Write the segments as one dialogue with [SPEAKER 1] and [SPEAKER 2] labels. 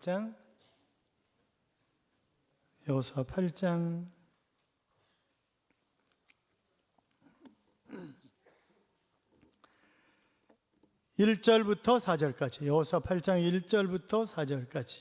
[SPEAKER 1] 8장, 여호수아 8장 1절부터 4절까지, 여호수아 8장 1절부터 4절까지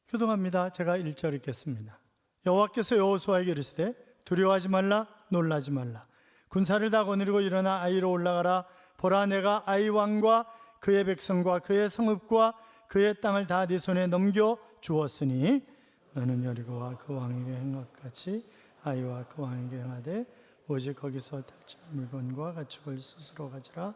[SPEAKER 1] 교동합니다. 제가 1절 읽겠습니다. 여호와께서 여호수아에게 이르시되 두려워하지 말라, 놀라지 말라. 군사를 다 거느리고 일어나 아이로 올라가라. 보라, 내가 아이 왕과 그의 백성과 그의 성읍과 그의 땅을 다 네 손에 넘겨 주었으니 너는 여리고와 그 왕에게 한 것 같이 아이와 그 왕에게 행하되 오직 거기서 탈취할 물건과 가축을 스스로 가지라.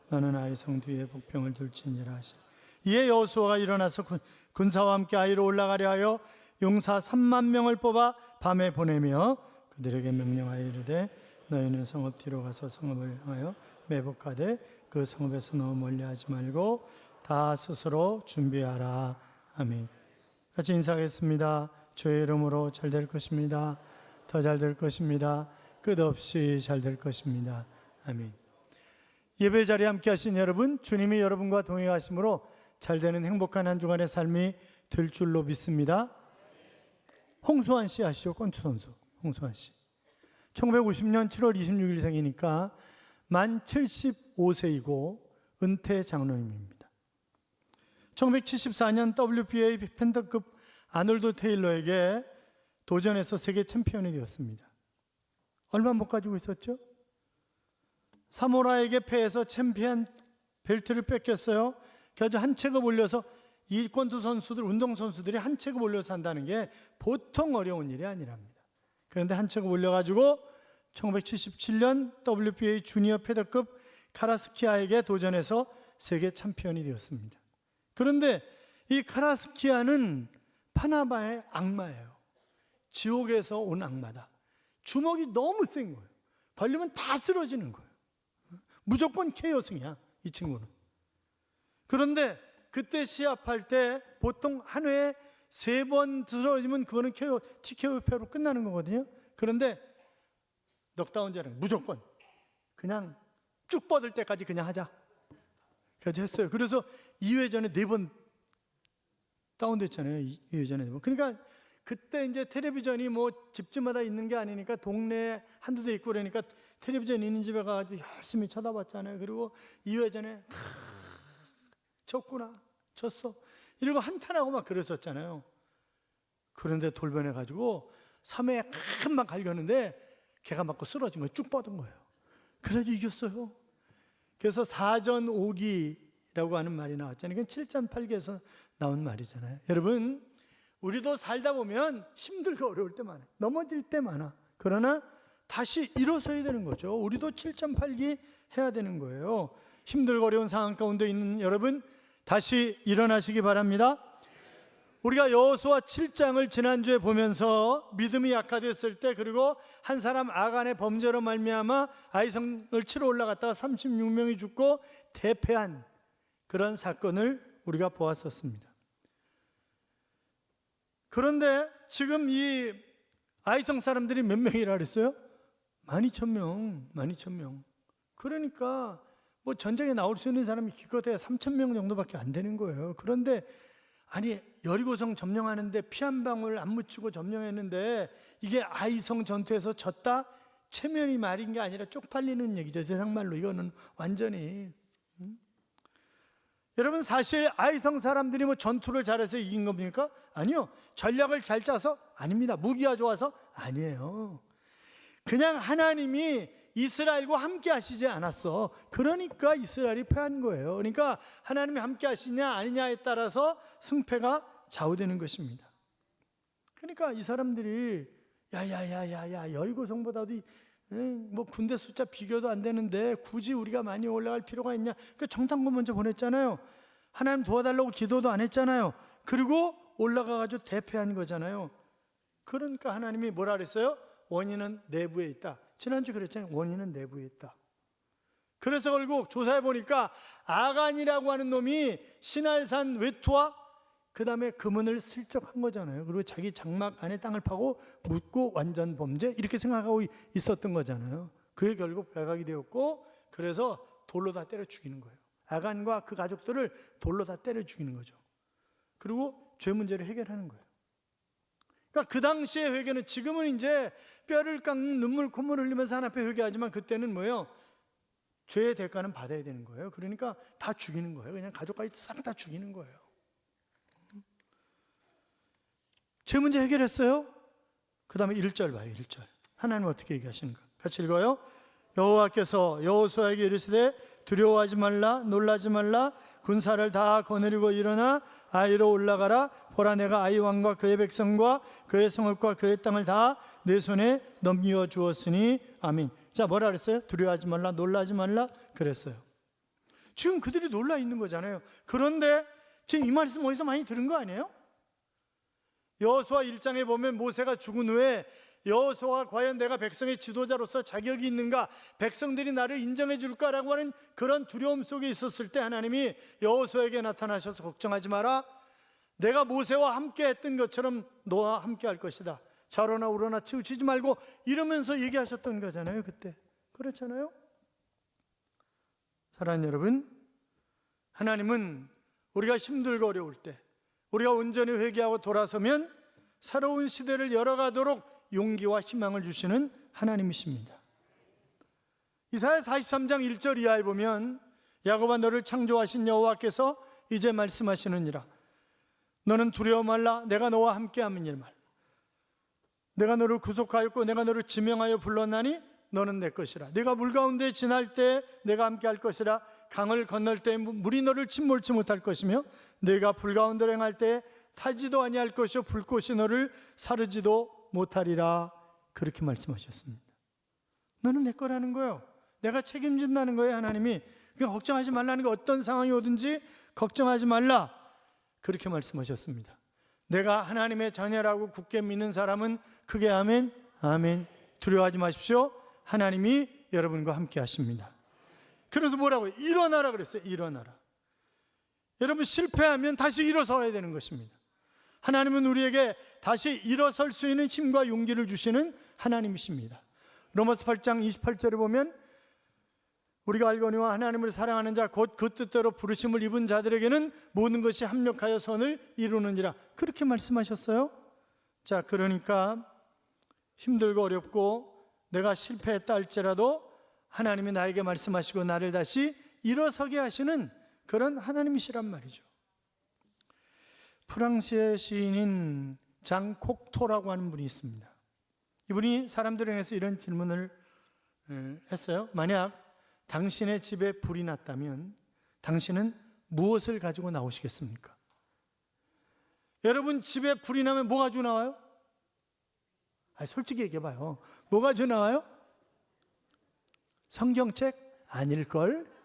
[SPEAKER 1] 너는 아이 성 뒤에 복병을 둘지니라 하시니, 이에 여호수아가 일어나서 군사와 함께 아이로 올라가려 하여 용사 3만 명을 뽑아 밤에 보내며 그들에게 명령하여 이르되 너희는 성읍 뒤로 가서 성읍을 향하여 매복하되 그 성읍에서 너무 멀리하지 말고 다 스스로 준비하라. 아멘. 같이 인사하겠습니다. 주의 이름으로 잘 될 것입니다. 더 잘 될 것입니다. 끝없이 잘 될 것입니다. 아멘. 예배 자리에 함께 하신 여러분, 주님이 여러분과 동행하심으로 잘 되는 행복한 한 주간의 삶이 될 줄로 믿습니다. 홍수환 씨 아시죠? 권투 선수 홍수환 씨. 1950년 7월 26일 생이니까 만 75세이고 은퇴 장로님입니다. 1974년 WBA 펜더급 아놀드 테일러에게 도전해서 세계 챔피언이 되었습니다. 얼마 못 가지고 있었죠? 사모라에게 패해서 챔피언 벨트를 뺏겼어요. 그래서 한 체급 올려서, 이 권투 선수들, 운동 선수들이 한 체급 올려서 한다는 게 보통 어려운 일이 아니랍니다. 그런데 한 체급 올려가지고 1977년 WBA 주니어 패더급 카라스키아에게 도전해서 세계 챔피언이 되었습니다. 그런데 이 카라스키아는 파나마의 악마예요. 지옥에서 온 악마다. 주먹이 너무 센 거예요. 걸리면 다 쓰러지는 거예요. 무조건 KO 승이야, 이 친구는. 그런데 그때 시합할 때 보통 한 회에 3번 쓰러지면 그거는 TKO로 끝나는 거거든요. 그런데 넉다운제는 무조건 그냥 쭉 뻗을 때까지 그냥 하자. 그래서 했어요. 그래서 2회전에 4번 다운됐잖아요. 2회전에 4번. 그러니까 그때 이제 텔레비전이 뭐 집집마다 있는 게 아니니까 동네에 한두 대 있고 그러니까 텔레비전 있는 집에 가서 열심히 쳐다봤잖아요. 그리고 2회전에 졌어. 이러고 한탄하고 막 그랬었잖아요. 그런데 돌변해가지고 3회에 한방 갈겼는데 걔가 맞고 쓰러진 거예요. 쭉 뻗은 거예요. 그래서 이겼어요. 그래서 4전 5기라고 하는 말이 나왔잖아요. 이건 7.8기에서 나온 말이잖아요. 여러분, 우리도 살다 보면 힘들고 어려울 때 많아요. 넘어질 때 많아. 그러나 다시 일어서야 되는 거죠. 우리도 7.8기 해야 되는 거예요. 힘들고 어려운 상황 가운데 있는 여러분, 다시 일어나시기 바랍니다. 우리가 여호수아 7장을 지난주에 보면서 믿음이 약화됐을 때, 그리고 한 사람 아간의 범죄로 말미암아 아이성을 치러 올라갔다가 36명이 죽고 대패한 그런 사건을 우리가 보았었습니다. 그런데 지금 이 아이성 사람들이 몇 명이라 그랬어요? 12,000명. 그러니까 뭐 전쟁에 나올 수 있는 사람이 기껏해야 3,000명 정도밖에 안 되는 거예요. 그런데 아니, 여리고성 점령하는데 피 한 방울 안 묻히고 점령했는데 이게 아이성 전투에서 졌다? 체면이 말인 게 아니라 쪽팔리는 얘기죠. 세상말로 이거는 완전히. 여러분, 사실 아이성 사람들이 뭐 전투를 잘해서 이긴 겁니까? 아니요. 전략을 잘 짜서? 아닙니다. 무기가 좋아서? 아니에요. 그냥 하나님이 이스라엘과 함께 하시지 않았어. 그러니까 이스라엘이 패한 거예요. 그러니까 하나님이 함께 하시냐 아니냐에 따라서 승패가 좌우되는 것입니다. 그러니까 이 사람들이 야야야야야, 여리고성보다도 뭐 군대 숫자 비교도 안 되는데 굳이 우리가 많이 올라갈 필요가 있냐. 그러니까 정탐꾼 먼저 보냈잖아요. 하나님 도와달라고 기도도 안 했잖아요. 그리고 올라가가지고 대패한 거잖아요. 그러니까 하나님이 뭐라 그랬어요? 원인은 내부에 있다. 지난주 그랬잖아요. 원인은 내부에 있다. 그래서 결국 조사해 보니까 아간이라고 하는 놈이 시날산 외투와 그 다음에 금은을 슬쩍 한 거잖아요. 그리고 자기 장막 안에 땅을 파고 묻고 완전 범죄, 이렇게 생각하고 있었던 거잖아요. 그게 결국 발각이 되었고, 그래서 돌로 다 때려 죽이는 거예요. 아간과 그 가족들을 돌로 다 때려 죽이는 거죠. 그리고 죄 문제를 해결하는 거예요. 그러니까 그 당시의 회개는, 지금은 이제 뼈를 깎는 눈물 콧물 흘리면서 하나님 앞에 회개하지만 그때는 뭐예요? 죄의 대가는 받아야 되는 거예요. 그러니까 다 죽이는 거예요. 그냥 가족까지 싹 다 죽이는 거예요. 죄 문제 해결했어요? 그 다음에 1절 봐요. 1절 하나님 어떻게 얘기하시는가? 같이 읽어요. 여호와께서 여호수아에게 이르시되 두려워하지 말라, 놀라지 말라. 군사를 다 거느리고 일어나 아이로 올라가라. 보라, 내가 아이 왕과 그의 백성과 그의 성읍과 그의 땅을 다 내 손에 넘겨 주었으니. 아멘. 자, 뭐라 그랬어요? 두려워하지 말라, 놀라지 말라 그랬어요. 지금 그들이 놀라 있는 거잖아요. 그런데 지금 이 말씀 어디서 많이 들은 거 아니에요? 여호수아 1장에 보면 모세가 죽은 후에 여호수아가 과연 내가 백성의 지도자로서 자격이 있는가, 백성들이 나를 인정해 줄까라고 하는 그런 두려움 속에 있었을 때 하나님이 여호수아에게 나타나셔서 걱정하지 마라, 내가 모세와 함께 했던 것처럼 너와 함께 할 것이다, 좌로나 우로나 치우치지 말고, 이러면서 얘기하셨던 거잖아요. 그때 그렇잖아요. 사랑하는 여러분, 하나님은 우리가 힘들고 어려울 때 우리가 온전히 회개하고 돌아서면 새로운 시대를 열어가도록 용기와 희망을 주시는 하나님이십니다. 이사야 43장 1절 이하에 보면 야곱아, 너를 창조하신 여호와께서 이제 말씀하시느니라. 너는 두려워 말라, 내가 너와 함께함이니라. 내가 너를 구속하였고 내가 너를 지명하여 불렀나니 너는 내 것이라. 네가 물 가운데 지날 때 내가 함께할 것이라. 강을 건널 때 물이 너를 침몰치 못할 것이며 네가 불 가운데 행할 때 타지도 아니할 것이요 불꽃이 너를 사르지도 못하리라. 그렇게 말씀하셨습니다. 너는 내 거라는 거예요. 내가 책임진다는 거예요. 하나님이. 그냥 걱정하지 말라는 거, 어떤 상황이 오든지 걱정하지 말라, 그렇게 말씀하셨습니다. 내가 하나님의 자녀라고 굳게 믿는 사람은 크게 아멘, 아멘. 두려워하지 마십시오. 하나님이 여러분과 함께 하십니다. 그래서 뭐라고요? 일어나라 그랬어요. 일어나라. 여러분, 실패하면 다시 일어서야 되는 것입니다. 하나님은 우리에게 다시 일어설 수 있는 힘과 용기를 주시는 하나님이십니다. 로마서 8장 28절에 보면 우리가 알거니와 하나님을 사랑하는 자 곧 그 뜻대로 부르심을 입은 자들에게는 모든 것이 합력하여 선을 이루느니라. 그렇게 말씀하셨어요. 자, 그러니까 힘들고 어렵고 내가 실패했다 할지라도 하나님이 나에게 말씀하시고 나를 다시 일어서게 하시는 그런 하나님이시란 말이죠. 프랑스의 시인인 장 콕토라고 하는 분이 있습니다. 이분이 사람들을 향해서 이런 질문을 했어요. 만약 당신의 집에 불이 났다면 당신은 무엇을 가지고 나오시겠습니까? 여러분, 집에 불이 나면 뭐 가지고 나와요? 솔직히 얘기해봐요. 뭐 가지고 나와요? 성경책? 아닐걸?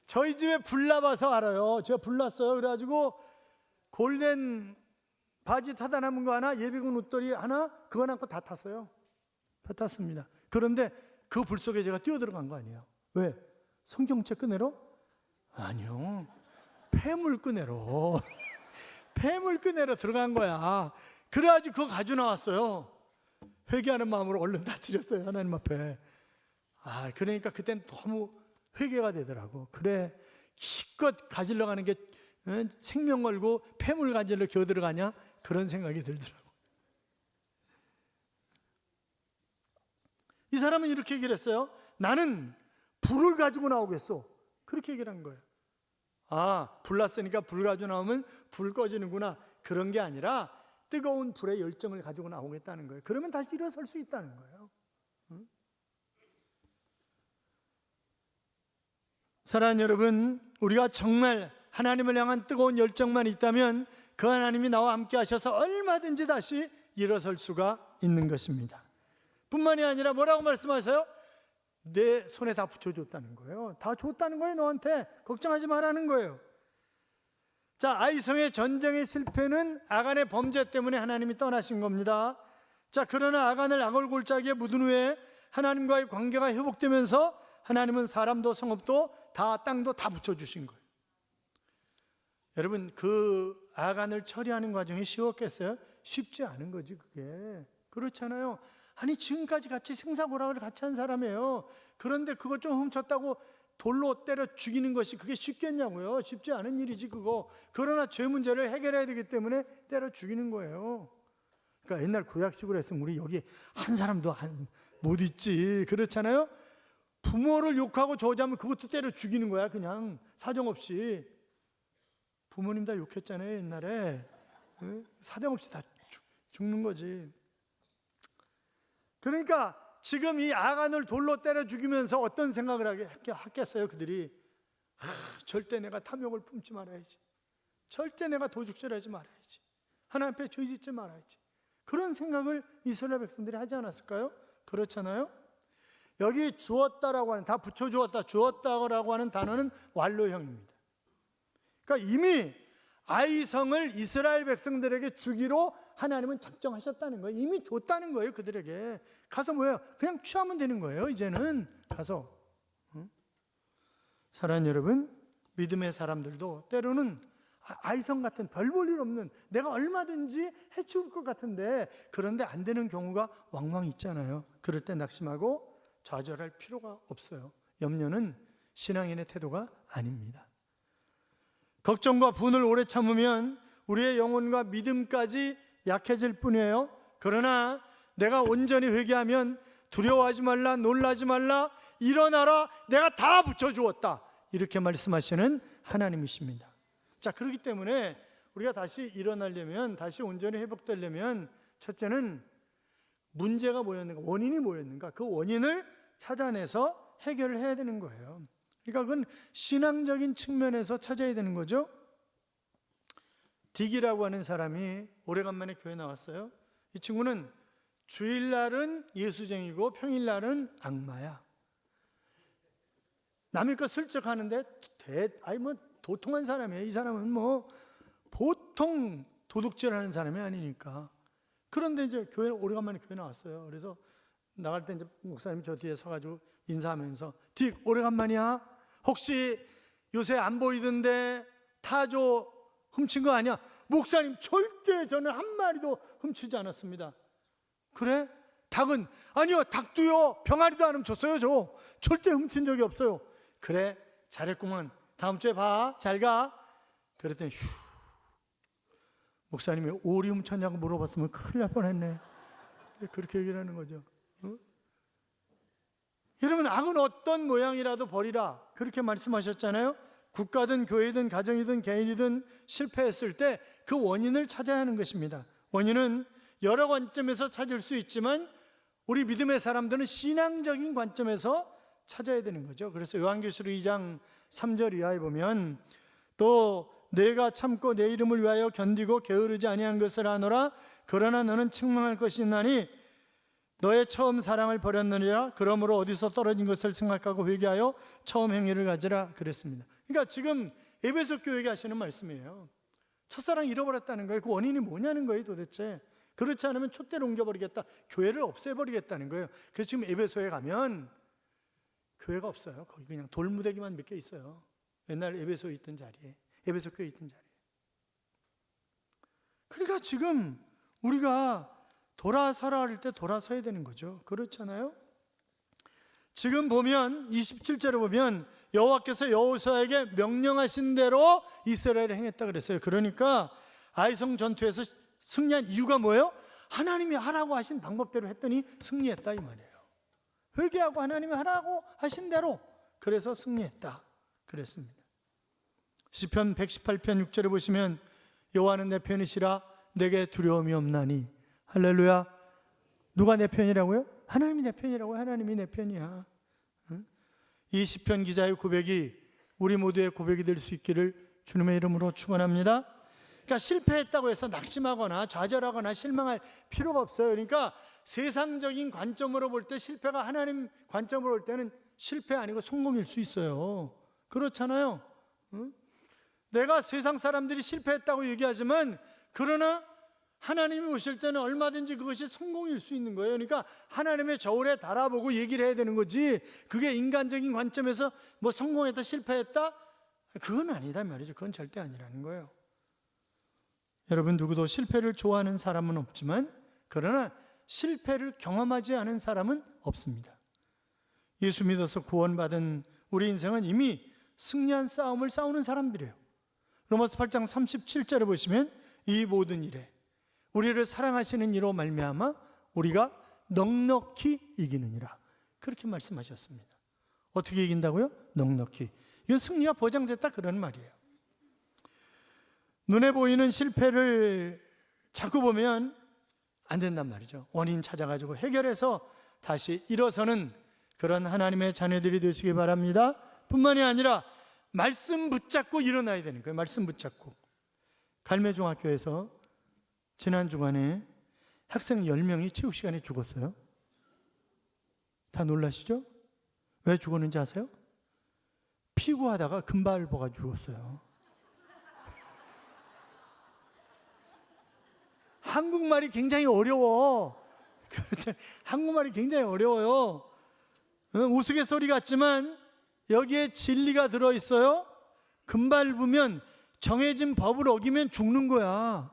[SPEAKER 1] 저희 집에 불 나봐서 알아요. 제가 불 났어요. 그래가지고 골덴 바지 타다 남은 거 하나, 예비군 옷걸이 하나, 그거 남고 다 탔어요. 다 탔습니다. 그런데 그 불 속에 제가 뛰어들어간 거 아니에요. 왜? 성경책 끄내러? 아니요. 폐물 끄내러. 폐물 끄내러 들어간 거야. 그래가지고 그거 가지고 나왔어요. 회개하는 마음으로 얼른 다 드렸어요. 하나님 앞에. 그러니까 그땐 너무 회개가 되더라고. 그래, 기껏 가지러 가는 게 생명 걸고 폐물 가지러 기어 들어가냐? 그런 생각이 들더라고. 이 사람은 이렇게 얘기를 했어요. 나는 불을 가지고 나오겠어. 그렇게 얘기를 한 거예요. 불 났으니까 불 가지고 나오면 불 꺼지는구나. 그런 게 아니라 뜨거운 불의 열정을 가지고 나오겠다는 거예요. 그러면 다시 일어설 수 있다는 거예요. 사랑하는 여러분, 우리가 정말 하나님을 향한 뜨거운 열정만 있다면 그 하나님이 나와 함께 하셔서 얼마든지 다시 일어설 수가 있는 것입니다. 뿐만이 아니라 뭐라고 말씀하세요? 내 손에 다 붙여줬다는 거예요. 다 줬다는 거예요. 너한테 걱정하지 말라는 거예요. 자, 아이성의 전쟁의 실패는 아간의 범죄 때문에 하나님이 떠나신 겁니다. 자, 그러나 아간을 악월골짜기에 묻은 후에 하나님과의 관계가 회복되면서 하나님은 사람도 성읍도 다 땅도 다 붙여주신 거예요. 여러분, 그 아간을 처리하는 과정이 쉬웠겠어요? 쉽지 않은 거지 그게. 그렇잖아요. 아니, 지금까지 같이 생사고락을 같이 한 사람이에요. 그런데 그거 좀 훔쳤다고 돌로 때려 죽이는 것이 그게 쉽겠냐고요. 쉽지 않은 일이지 그거. 그러나 죄 문제를 해결해야 되기 때문에 때려 죽이는 거예요. 그러니까 옛날 구약식으로 했으면 우리 여기 한 사람도 못 있지. 그렇잖아요. 부모를 욕하고 저주하면 그것도 때려 죽이는 거야. 그냥 사정없이. 부모님 다 욕했잖아요 옛날에. 사정없이 다 죽는 거지. 그러니까 지금 이 아간을 돌로 때려 죽이면서 어떤 생각을 하겠어요 그들이. 절대 내가 탐욕을 품지 말아야지. 절대 내가 도둑질하지 말아야지. 하나님 앞에 죄짓지 말아야지. 그런 생각을 이스라엘 백성들이 하지 않았을까요? 그렇잖아요. 여기 주었다라고 하는, 다 붙여주었다, 주었다라고 하는 단어는 완료형입니다. 그러니까 이미 아이성을 이스라엘 백성들에게 주기로 하나님은 작정하셨다는 거예요. 이미 줬다는 거예요 그들에게. 가서 뭐예요? 그냥 취하면 되는 거예요 이제는. 가서. 사랑하는 여러분, 믿음의 사람들도 때로는 아이성 같은 별 볼 일 없는, 내가 얼마든지 해치울 것 같은데 그런데 안 되는 경우가 왕왕 있잖아요. 그럴 때 낙심하고 좌절할 필요가 없어요. 염려는 신앙인의 태도가 아닙니다. 걱정과 분을 오래 참으면 우리의 영혼과 믿음까지 약해질 뿐이에요. 그러나 내가 온전히 회개하면 두려워하지 말라, 놀라지 말라, 일어나라, 내가 다 붙여주었다, 이렇게 말씀하시는 하나님이십니다. 자, 그렇기 때문에 우리가 다시 일어나려면, 다시 온전히 회복되려면 첫째는 문제가 뭐였는가, 원인이 뭐였는가, 그 원인을 찾아내서 해결을 해야 되는 거예요. 그러니까 그건 신앙적인 측면에서 찾아야 되는 거죠. 딕이라고 하는 사람이 오래간만에 교회 나왔어요. 이 친구는 주일날은 예수쟁이고 평일날은 악마야. 남의 거 슬쩍 하는데 도통한 사람이에요. 이 사람은 뭐 보통 도둑질하는 사람이 아니니까. 그런데 이제 교회 오래간만에 교회 나왔어요. 그래서 나갈 때 이제 목사님이 저 뒤에 서가지고 인사하면서, 딕 오래간만이야. 혹시 요새 안 보이던데 타조 훔친 거 아니야? 목사님, 절대 저는 한 마리도 훔치지 않았습니다. 그래? 닭은? 아니요, 닭도요, 병아리도 안 훔쳤어요. 저 절대 훔친 적이 없어요. 그래, 잘했구만. 다음 주에 봐. 잘 가. 그랬더니 목사님이 오리 훔쳤냐고 물어봤으면 큰일 날 뻔했네. 그렇게 얘기를 하는 거죠. 여러분, 악은 어떤 모양이라도 버리라, 그렇게 말씀하셨잖아요. 국가든 교회든 가정이든 개인이든 실패했을 때 그 원인을 찾아야 하는 것입니다. 원인은 여러 관점에서 찾을 수 있지만 우리 믿음의 사람들은 신앙적인 관점에서 찾아야 되는 거죠. 그래서 요한계시록 2장 3절 이하에 보면, 또 내가 참고 내 이름을 위하여 견디고 게으르지 아니한 것을 아노라. 그러나 너는 책망할 것이 있나니 너의 처음 사랑을 버렸느니라. 그러므로 어디서 떨어진 것을 생각하고 회개하여 처음 행위를 가지라 그랬습니다. 그러니까 지금 에베소 교회에게 하시는 말씀이에요. 첫사랑 잃어버렸다는 거예요. 그 원인이 뭐냐는 거예요 도대체. 그렇지 않으면 촛대를 옮겨버리겠다, 교회를 없애버리겠다는 거예요. 그래서 지금 에베소에 가면 교회가 없어요. 거기 그냥 돌무더기만 몇 개 있어요. 옛날 에베소에 있던 자리에, 에베소 교회에 있던 자리에. 그러니까 지금 우리가 돌아서라 할 때 돌아서야 되는 거죠. 그렇잖아요. 지금 보면 27절에 보면 여호와께서 여호수아에게 명령하신 대로 이스라엘을 행했다 그랬어요. 그러니까 아이성 전투에서 승리한 이유가 뭐예요? 하나님이 하라고 하신 방법대로 했더니 승리했다 이 말이에요. 회개하고 하나님이 하라고 하신 대로, 그래서 승리했다 그랬습니다. 시편 118편 6절에 보시면 여호와는 내 편이시라 내게 두려움이 없나니. 할렐루야. 누가 내 편이라고요? 하나님이 내 편이라고요. 하나님이 내 편이야. 이 시편 기자의 고백이 우리 모두의 고백이 될 수 있기를 주님의 이름으로 축원합니다. 그러니까 실패했다고 해서 낙심하거나 좌절하거나 실망할 필요가 없어요. 그러니까 세상적인 관점으로 볼 때 실패가 하나님 관점으로 볼 때는 실패 아니고 성공일 수 있어요. 그렇잖아요. 내가 세상 사람들이 실패했다고 얘기하지만 그러나 하나님이 오실 때는 얼마든지 그것이 성공일 수 있는 거예요. 그러니까 하나님의 저울에 달아보고 얘기를 해야 되는 거지, 그게 인간적인 관점에서 뭐 성공했다 실패했다, 그건 아니다 말이죠. 그건 절대 아니라는 거예요. 여러분, 누구도 실패를 좋아하는 사람은 없지만 그러나 실패를 경험하지 않은 사람은 없습니다. 예수 믿어서 구원받은 우리 인생은 이미 승리한 싸움을 싸우는 사람들이에요. 로마서 8장 37절에 보시면 이 모든 일에 우리를 사랑하시는 이로 말미암아 우리가 넉넉히 이기느니라, 그렇게 말씀하셨습니다. 어떻게 이긴다고요? 넉넉히. 이건 승리가 보장됐다, 그런 말이에요. 눈에 보이는 실패를 자꾸 보면 안 된단 말이죠. 원인 찾아가지고 해결해서 다시 일어서는 그런 하나님의 자녀들이 되시기 바랍니다. 뿐만이 아니라 말씀 붙잡고 일어나야 되는 거예요. 말씀 붙잡고. 갈매중학교에서 지난 주간에 학생 10명이 체육 시간에 죽었어요. 다 놀라시죠? 왜 죽었는지 아세요? 피구하다가 금발보가 죽었어요. 한국말이 굉장히 어려워. 한국말이 굉장히 어려워요. 우스갯소리 같지만 여기에 진리가 들어있어요. 금발부면 정해진 법을 어기면 죽는 거야.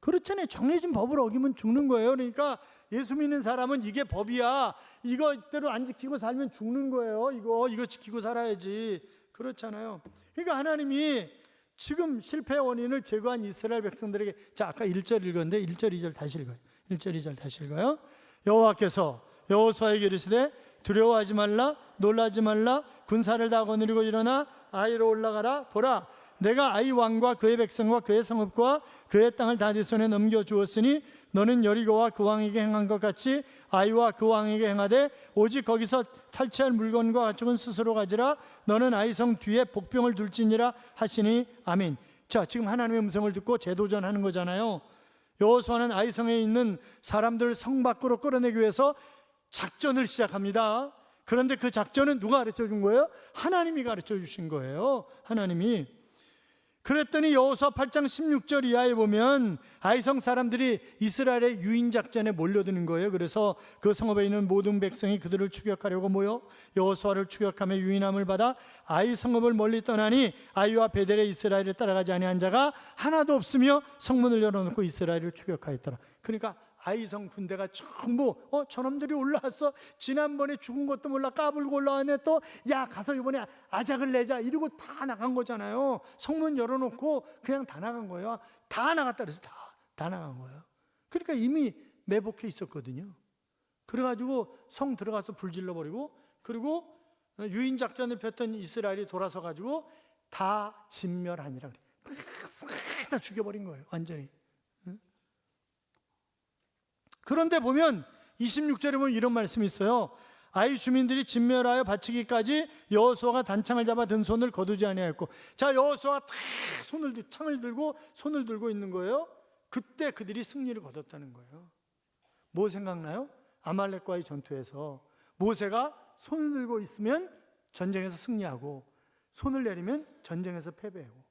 [SPEAKER 1] 그렇잖아요. 정해진 법을 어기면 죽는 거예요. 그러니까 예수 믿는 사람은 이게 법이야, 이거대로 안 지키고 살면 죽는 거예요. 이거 지키고 살아야지. 그렇잖아요. 그러니까 하나님이 지금 실패의 원인을 제거한 이스라엘 백성들에게, 자, 아까 1절 읽었는데 1절 2절 다시 읽어요. 1절 2절 다시 읽어요. 여호와께서 여호수아에게 이르시되 두려워하지 말라, 놀라지 말라, 군사를 다 거느리고 일어나 아이로 올라가라. 보라, 내가 아이 왕과 그의 백성과 그의 성읍과 그의 땅을 다 네 손에 넘겨주었으니 너는 여리고와 그 왕에게 행한 것 같이 아이와 그 왕에게 행하되 오직 거기서 탈취할 물건과 가축은 스스로 가지라. 너는 아이성 뒤에 복병을 둘지니라 하시니 아멘. 자, 지금 하나님의 음성을 듣고 재도전하는 거잖아요. 여호수아는 아이성에 있는 사람들을 성 밖으로 끌어내기 위해서 작전을 시작합니다. 그런데 그 작전은 누가 가르쳐 준 거예요? 하나님이 가르쳐 주신 거예요. 하나님이. 그랬더니 여호수아 8장 16절 이하에 보면 아이성 사람들이 이스라엘의 유인작전에 몰려드는 거예요. 그래서 그 성읍에 있는 모든 백성이 그들을 추격하려고 모여 여호수아를 추격하며 유인함을 받아 아이 성읍을 멀리 떠나니 아이와 베델의 이스라엘을 따라가지 아니한 자가 하나도 없으며 성문을 열어놓고 이스라엘을 추격하였더라. 그러니까 아이성 군대가 전부 저놈들이 올라왔어, 지난번에 죽은 것도 몰라 까불고 올라왔네, 또 야 가서 이번에 아작을 내자 이러고 다 나간 거잖아요. 성문 열어놓고 그냥 다 나간 거예요. 다 나갔다 그래서 다 나간 거예요. 그러니까 이미 매복해 있었거든요. 그래가지고 성 들어가서 불 질러버리고, 그리고 유인작전을 폈던 이스라엘이 돌아서 가지고 다 진멸하니라 그래. 다 죽여버린 거예요, 완전히. 그런데 보면 26절에 보면 이런 말씀이 있어요. 아이 주민들이 진멸하여 바치기까지 여호수아가 단창을 잡아 든 손을 거두지 아니하였고. 자, 여호수아가 다 창을 들고 손을 들고 있는 거예요. 그때 그들이 승리를 거뒀다는 거예요. 뭐 생각나요? 아말렉과의 전투에서 모세가 손을 들고 있으면 전쟁에서 승리하고 손을 내리면 전쟁에서 패배하고.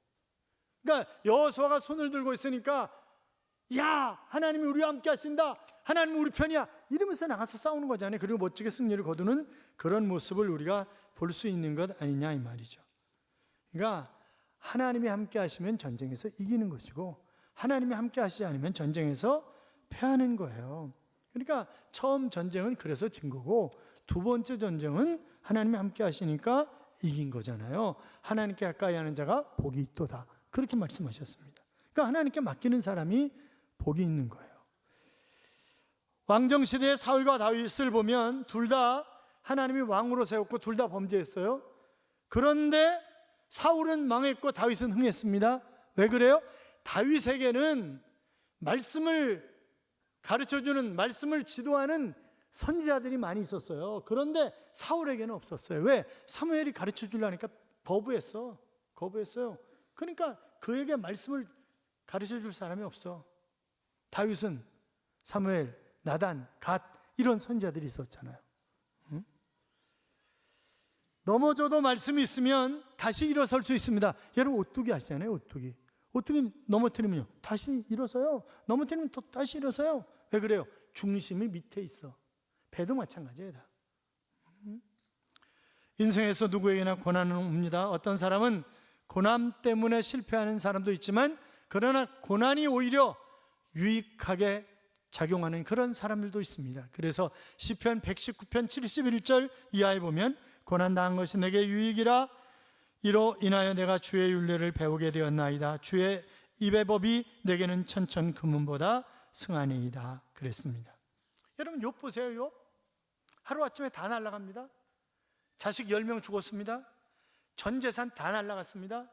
[SPEAKER 1] 그러니까 여호수아가 손을 들고 있으니까 야, 하나님이 우리와 함께 하신다, 하나님은 우리 편이야, 이러면서 나가서 싸우는 거잖아요. 그리고 멋지게 승리를 거두는 그런 모습을 우리가 볼 수 있는 것 아니냐 이 말이죠. 그러니까 하나님이 함께 하시면 전쟁에서 이기는 것이고 하나님이 함께 하시지 않으면 전쟁에서 패하는 거예요. 그러니까 처음 전쟁은 그래서 진 거고 두 번째 전쟁은 하나님이 함께 하시니까 이긴 거잖아요. 하나님께 가까이 하는 자가 복이 있도다, 그렇게 말씀하셨습니다. 그러니까 하나님께 맡기는 사람이 복이 있는 거예요. 왕정시대의 사울과 다윗을 보면 둘 다 하나님이 왕으로 세웠고 둘 다 범죄했어요. 그런데 사울은 망했고 다윗은 흥했습니다. 왜 그래요? 다윗에게는 말씀을 가르쳐주는, 말씀을 지도하는 선지자들이 많이 있었어요. 그런데 사울에게는 없었어요. 왜? 사무엘이 가르쳐주려니까 거부했어요. 그러니까 그에게 말씀을 가르쳐줄 사람이 없어. 다윗은 사무엘, 나단, 갓 이런 선지자들이 있었잖아요. 응? 넘어져도 말씀이 있으면 다시 일어설 수 있습니다. 여러분 오뚜기 아시잖아요. 오뚜기 넘어뜨리면요 다시 일어서요. 넘어뜨리면 또 다시 일어서요. 왜 그래요? 중심이 밑에 있어. 배도 마찬가지예요. 다. 인생에서 누구에게나 고난은 옵니다. 어떤 사람은 고난 때문에 실패하는 사람도 있지만 그러나 고난이 오히려 유익하게 작용하는 그런 사람들도 있습니다. 그래서 시편 119편 71절 이하에 보면 고난당한 것이 내게 유익이라. 이로 인하여 내가 주의 율례를 배우게 되었나이다. 주의 입의 법이 내게는 천천 금은보다 승하니이다. 그랬습니다. 여러분 욥 보세요. 욥 하루아침에 다 날아갑니다. 자식 10명 죽었습니다. 전 재산 다 날아갔습니다.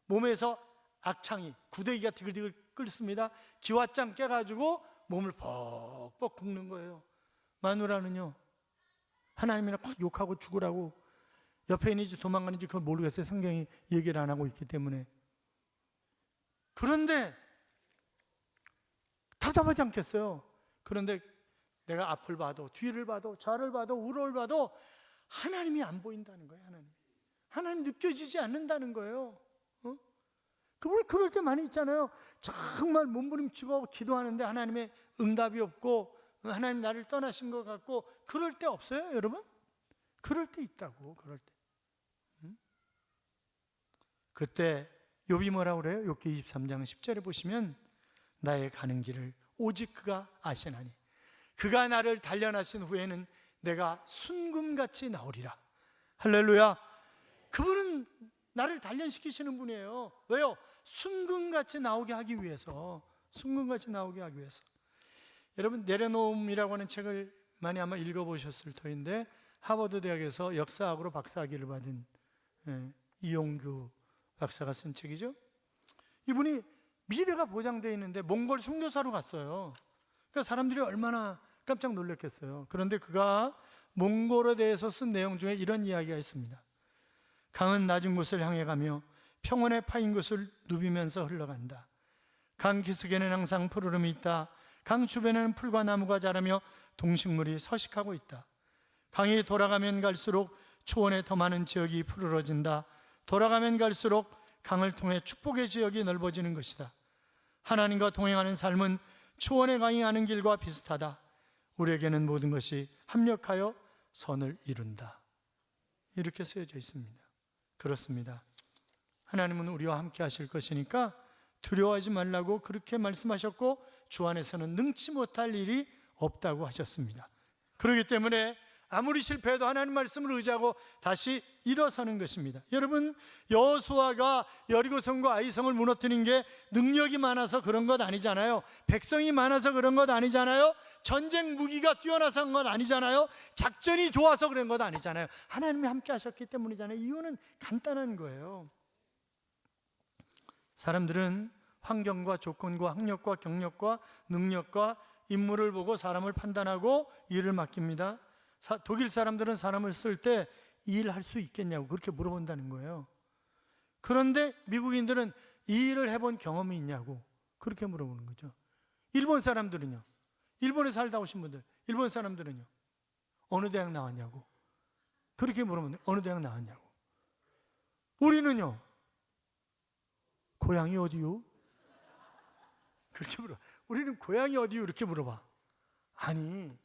[SPEAKER 1] 몸에서 악창이 구데기가 디글디글 끓습니다. 기와장 깨가지고 몸을 벅벅 긁는 거예요. 마누라는요, 하나님이랑 막 욕하고 죽으라고 옆에 있는지 도망가는지 그건 모르겠어요. 성경이 얘기를 안 하고 있기 때문에. 그런데 답답하지 않겠어요? 그런데 내가 앞을 봐도 뒤를 봐도 좌를 봐도 우를 봐도 하나님이 안 보인다는 거예요. 하나님 느껴지지 않는다는 거예요. 우리 그럴 때 많이 있잖아요. 정말 몸부림치고 기도하는데 하나님의 응답이 없고 하나님 나를 떠나신 것 같고, 그럴 때 없어요, 여러분? 그럴 때 있다고. 그럴 때. 그때 욥이 뭐라고 그래요? 욥기 23장 10절에 보시면 나의 가는 길을 오직 그가 아시나니 그가 나를 단련하신 후에는 내가 순금같이 나오리라. 할렐루야. 그분은 나를 단련시키시는 분이에요. 왜요? 순금같이 나오게 하기 위해서. 순금같이 나오게 하기 위해서. 여러분 내려놓음이라고 하는 책을 많이 아마 읽어보셨을 터인데, 하버드 대학에서 역사학으로 박사학위를 받은 이용규 박사가 쓴 책이죠. 이분이 미래가 보장되어 있는데 몽골 선교사로 갔어요. 그러니까 사람들이 얼마나 깜짝 놀랐겠어요. 그런데 그가 몽골에 대해서 쓴 내용 중에 이런 이야기가 있습니다. 강은 낮은 곳을 향해 가며 평원의 파인 곳을 누비면서 흘러간다. 강 기슭에는 항상 푸르름이 있다. 강 주변에는 풀과 나무가 자라며 동식물이 서식하고 있다. 강이 돌아가면 갈수록 초원에 더 많은 지역이 푸르러진다. 돌아가면 갈수록 강을 통해 축복의 지역이 넓어지는 것이다. 하나님과 동행하는 삶은 초원의 강이 가는 길과 비슷하다. 우리에게는 모든 것이 합력하여 선을 이룬다. 이렇게 쓰여져 있습니다. 그렇습니다. 하나님은 우리와 함께 하실 것이니까 두려워하지 말라고 그렇게 말씀하셨고, 주 안에서는 능치 못할 일이 없다고 하셨습니다. 그렇기 때문에 아무리 실패해도 하나님 말씀을 의지하고 다시 일어서는 것입니다. 여러분, 여호수아가 여리고성과 아이성을 무너뜨린 게 능력이 많아서 그런 것 아니잖아요. 백성이 많아서 그런 것 아니잖아요. 전쟁 무기가 뛰어나서 그런 것 아니잖아요. 작전이 좋아서 그런 것 아니잖아요. 하나님이 함께 하셨기 때문이잖아요. 이유는 간단한 거예요. 사람들은 환경과 조건과 학력과 경력과 능력과 인물을 보고 사람을 판단하고 일을 맡깁니다. 독일 사람들은 사람을 쓸 때 일할 수 있겠냐고 그렇게 물어본다는 거예요. 그런데 미국인들은 이 일을 해본 경험이 있냐고 그렇게 물어보는 거죠. 일본 사람들은요, 일본에 살다 오신 분들, 일본 사람들은요, 어느 대학 나왔냐고 그렇게 물어보는데, 어느 대학 나왔냐고. 우리는요, 고향이 어디요? 그렇게 물어. 우리는 고향이 어디요? 이렇게 물어봐. 아니,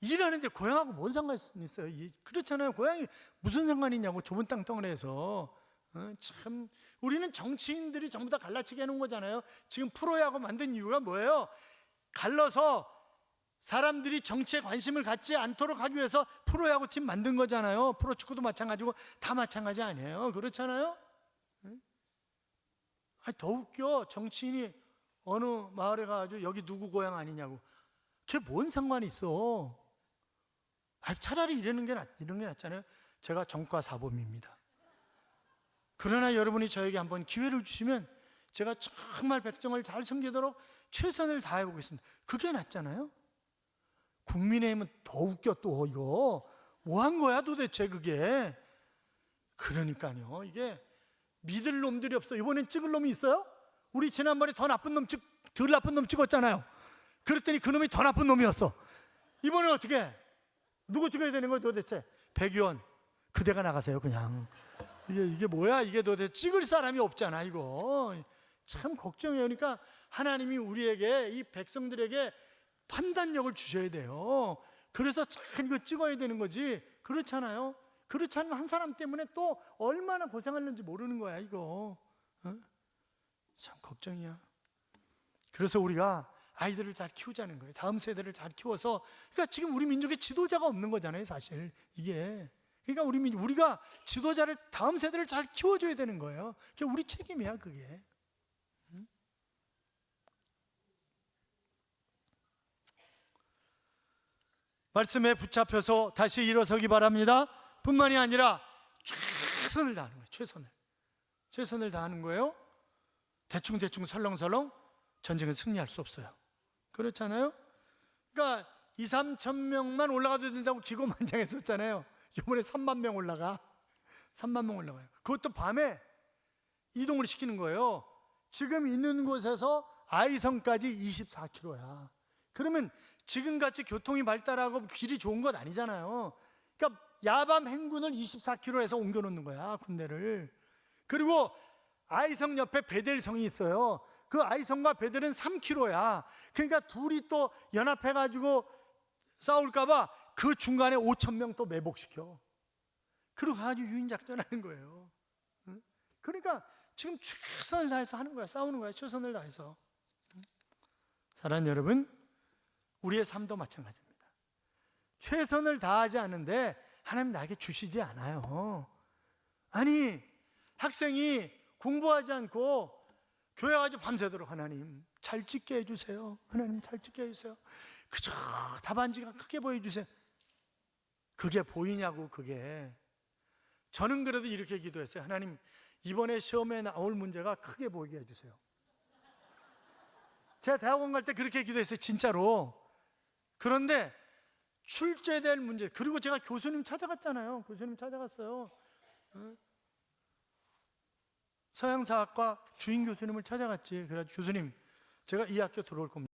[SPEAKER 1] 일하는데 고향하고 뭔 상관이 있어요? 그렇잖아요. 고향이 무슨 상관이 있냐고. 좁은 땅덩어리에서. 참, 우리는 정치인들이 전부 다 갈라치게 해놓은 거잖아요. 지금 프로야구 만든 이유가 뭐예요? 갈라서 사람들이 정치에 관심을 갖지 않도록 하기 위해서 프로야구 팀 만든 거잖아요. 프로축구도 마찬가지고 다 마찬가지 아니에요? 그렇잖아요? 아니, 더 웃겨. 정치인이 어느 마을에 가가지고 여기 누구 고향 아니냐고. 그게 뭔 상관이 있어? 차라리 이런 게 낫잖아요. 제가 정과 사범입니다. 그러나 여러분이 저에게 한번 기회를 주시면 제가 정말 백성을 잘 섬기도록 최선을 다해보겠습니다. 그게 낫잖아요. 국민의힘은 더 웃겨. 또 이거 뭐 한 거야 도대체 그게. 그러니까요, 이게 믿을 놈들이 없어. 이번엔 찍을 놈이 있어요? 우리 지난번에 덜 나쁜 놈 찍었잖아요. 그랬더니 그 놈이 더 나쁜 놈이었어. 이번엔 어떻게? 누구 찍어야 되는 거예요 도대체? 백의원 그대가 나가세요. 그냥 이게 뭐야 이게 도대체. 찍을 사람이 없잖아. 이거 참 걱정해요. 그러니까 하나님이 우리에게, 이 백성들에게 판단력을 주셔야 돼요. 그래서 참 이거 찍어야 되는 거지. 그렇잖아요. 그렇지 않으면 한 사람 때문에 또 얼마나 고생하는지 모르는 거야 이거. 참 걱정이야. 그래서 우리가 아이들을 잘 키우자는 거예요. 다음 세대를 잘 키워서. 그러니까 지금 우리 민족의 지도자가 없는 거잖아요 사실 이게. 그러니까 우리가 지도자를, 다음 세대를 잘 키워줘야 되는 거예요. 그게 우리 책임이야, 그게. 말씀에 붙잡혀서 다시 일어서기 바랍니다. 뿐만이 아니라 최선을 다하는 거예요. 최선을 다하는 거예요. 대충 설렁설렁 전쟁은 승리할 수 없어요. 그렇잖아요. 그러니까 2, 3천 명만 올라가도 된다고 기고만장했었잖아요. 이번에 3만 명 올라가. 3만 명 올라가요. 그것도 밤에 이동을 시키는 거예요. 지금 있는 곳에서 아이성까지 24km야. 그러면 지금같이 교통이 발달하고 길이 좋은 것 아니잖아요. 그러니까 야밤 행군을 24km에서 옮겨놓는 거야, 군대를. 그리고 아이성 옆에 베델성이 있어요. 그 아이성과 베델은 3km야. 그러니까 둘이 또 연합해가지고 싸울까봐 그 중간에 5천 명 또 매복시켜. 그리고 아주 유인작전하는 거예요. 그러니까 지금 최선을 다해서 하는 거야. 싸우는 거야. 최선을 다해서. 사랑하는 여러분, 우리의 삶도 마찬가지입니다. 최선을 다하지 않는데 하나님 나에게 주시지 않아요. 아니, 학생이 공부하지 않고 교회 가서 밤새도록 하나님 잘 찍게 해주세요. 하나님 잘 찍게 해주세요. 그저 답안지가 크게 보여주세요. 그게 보이냐고. 그게. 저는 그래도 이렇게 기도했어요. 하나님, 이번에 시험에 나올 문제가 크게 보이게 해주세요. 제가 대학원 갈 때 그렇게 기도했어요, 진짜로. 그런데 출제될 문제, 그리고 제가 교수님 찾아갔잖아요. 교수님 찾아갔어요. 서양사학과 주임 교수님을 찾아갔지. 그래서 교수님, 제가 이 학교 들어올 겁니다.